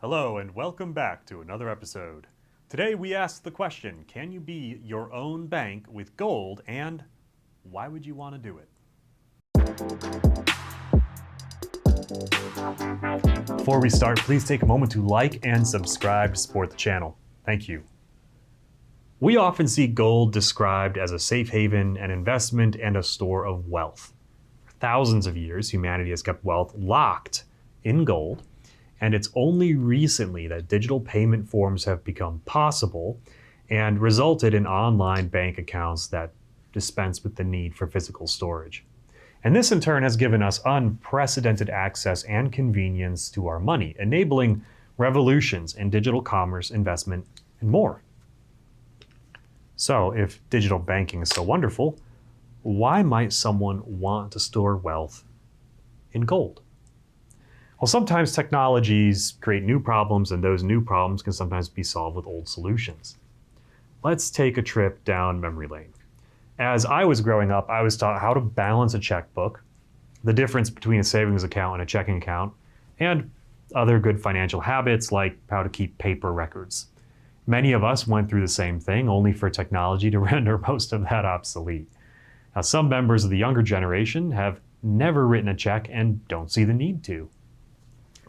Hello and welcome back to another episode. Today we ask the question, can you be your own bank with gold, and why would you want to do it? Before we start, please take a moment to like and subscribe to support the channel. Thank you. We often see gold described as a safe haven, an investment, and a store of wealth. For thousands of years, humanity has kept wealth locked in gold, and it's only recently that digital payment forms have become possible and resulted in online bank accounts that dispense with the need for physical storage. And this in turn has given us unprecedented access and convenience to our money, enabling revolutions in digital commerce, investment, and more. So if digital banking is so wonderful, why might someone want to store wealth in gold? Well, sometimes technologies create new problems, and those new problems can sometimes be solved with old solutions. Let's take a trip down memory lane. As I was growing up, I was taught how to balance a checkbook, the difference between a savings account and a checking account, and other good financial habits like how to keep paper records. Many of us went through the same thing, only for technology to render most of that obsolete. Now, some members of the younger generation have never written a check and don't see the need to.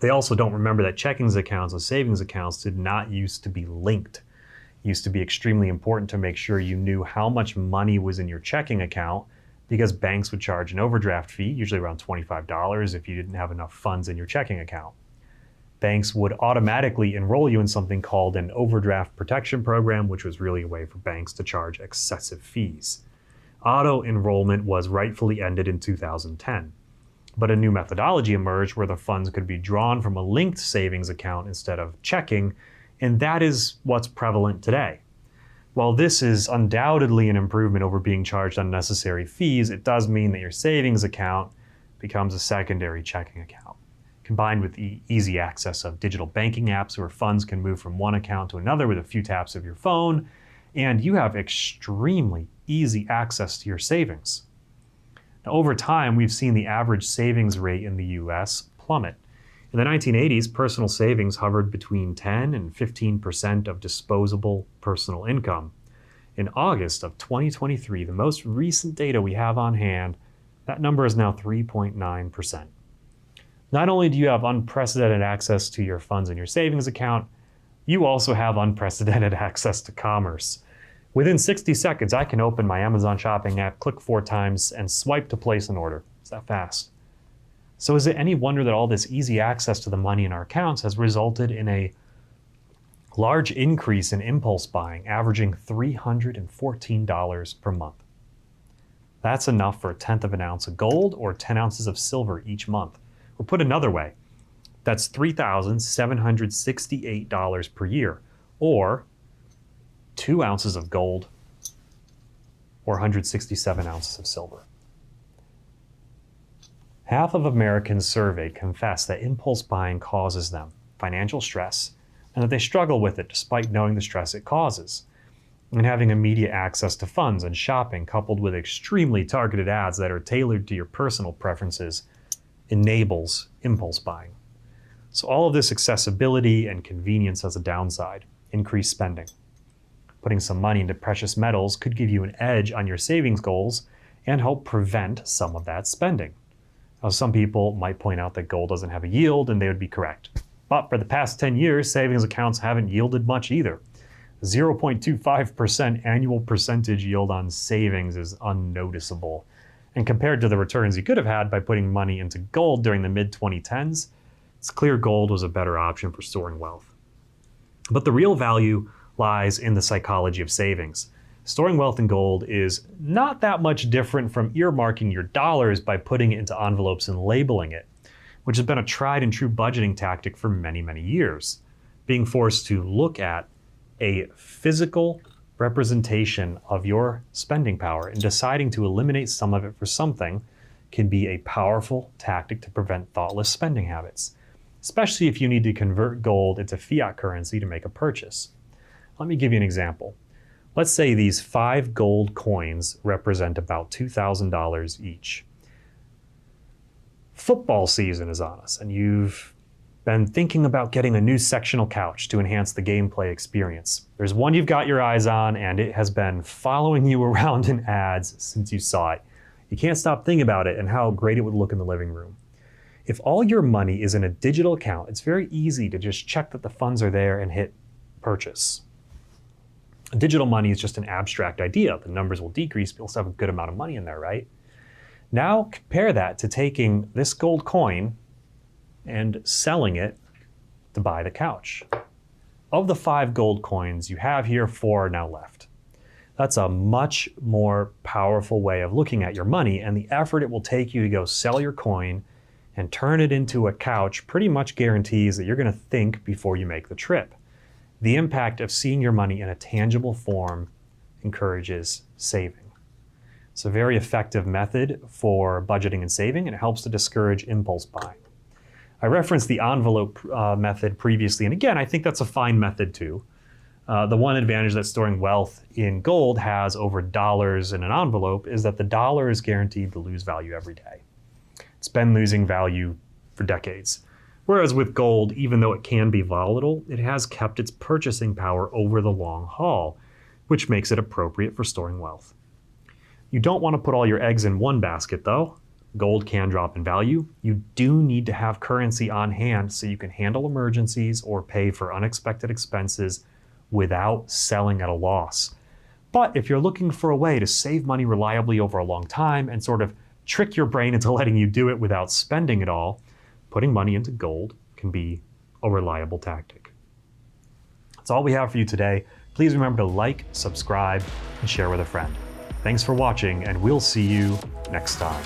They also don't remember that checking accounts and savings accounts did not used to be linked. It used to be extremely important to make sure you knew how much money was in your checking account, because banks would charge an overdraft fee, usually around $25, if you didn't have enough funds in your checking account. Banks would automatically enroll you in something called an overdraft protection program, which was really a way for banks to charge excessive fees. Auto enrollment was rightfully ended in 2010, but a new methodology emerged where the funds could be drawn from a linked savings account instead of checking, and that is what's prevalent today. While this is undoubtedly an improvement over being charged unnecessary fees, it does mean that your savings account becomes a secondary checking account. Combined with the easy access of digital banking apps where funds can move from one account to another with a few taps of your phone, and you have extremely easy access to your savings. Now, over time, we've seen the average savings rate in the US plummet. In the 1980s, personal savings hovered between 10 and 15% of disposable personal income. In August of 2023, the most recent data we have on hand, that number is now 3.9%. Not only do you have unprecedented access to your funds in your savings account, you also have unprecedented access to commerce. Within 60 seconds, I can open my Amazon shopping app, click 4 times, and swipe to place an order. It's that fast. So is it any wonder that all this easy access to the money in our accounts has resulted in a large increase in impulse buying, averaging $314 per month? That's enough for 1/10 of an ounce of gold or 10 ounces of silver each month. Or put another way, that's $3,768 per year, or 2 ounces of gold or 167 ounces of silver. Half of Americans surveyed confess that impulse buying causes them financial stress, and that they struggle with it despite knowing the stress it causes. And having immediate access to funds and shopping, coupled with extremely targeted ads that are tailored to your personal preferences, enables impulse buying. So all of this accessibility and convenience has a downside: increased spending. Putting some money into precious metals could give you an edge on your savings goals and help prevent some of that spending. Now, some people might point out that gold doesn't have a yield, and they would be correct. But for the past 10 years, savings accounts haven't yielded much either. 0.25% annual percentage yield on savings is unnoticeable. And compared to the returns you could have had by putting money into gold during the mid-2010s, it's clear gold was a better option for storing wealth. But the real value lies in the psychology of savings. Storing wealth in gold is not that much different from earmarking your dollars by putting it into envelopes and labeling it, which has been a tried and true budgeting tactic for many, many years. Being forced to look at a physical representation of your spending power and deciding to eliminate some of it for something can be a powerful tactic to prevent thoughtless spending habits, especially if you need to convert gold into fiat currency to make a purchase. Let me give you an example. Let's say these 5 gold coins represent about $2,000 each. Football season is on us, and you've Been thinking about getting a new sectional couch to enhance the gameplay experience. There's one you've got your eyes on, and it has been following you around in ads since you saw it. You can't stop thinking about it and how great it would look in the living room. If all your money is in a digital account, it's very easy to just check that the funds are there and hit purchase. Digital money is just an abstract idea. The numbers will decrease, but you'll still have a good amount of money in there, right? Now compare that to taking this gold coin and selling it to buy the couch. Of the 5 gold coins you have here, 4 are now left. That's a much more powerful way of looking at your money, and the effort it will take you to go sell your coin and turn it into a couch pretty much guarantees that you're going to think before you make the trip. The impact of seeing your money in a tangible form encourages saving. It's a very effective method for budgeting and saving, and it helps to discourage impulse buying. I referenced the envelope method previously, and again, I think that's a fine method too. The one advantage that storing wealth in gold has over dollars in an envelope is that the dollar is guaranteed to lose value every day. It's been losing value for decades. Whereas with gold, even though it can be volatile, it has kept its purchasing power over the long haul, which makes it appropriate for storing wealth. You don't want to put all your eggs in one basket though. Gold can drop in value. You do need to have currency on hand so you can handle emergencies or pay for unexpected expenses without selling at a loss. But if you're looking for a way to save money reliably over a long time and sort of trick your brain into letting you do it without spending it all, putting money into gold can be a reliable tactic. That's all we have for you today. Please remember to like, subscribe, and share with a friend. Thanks for watching, and we'll see you next time.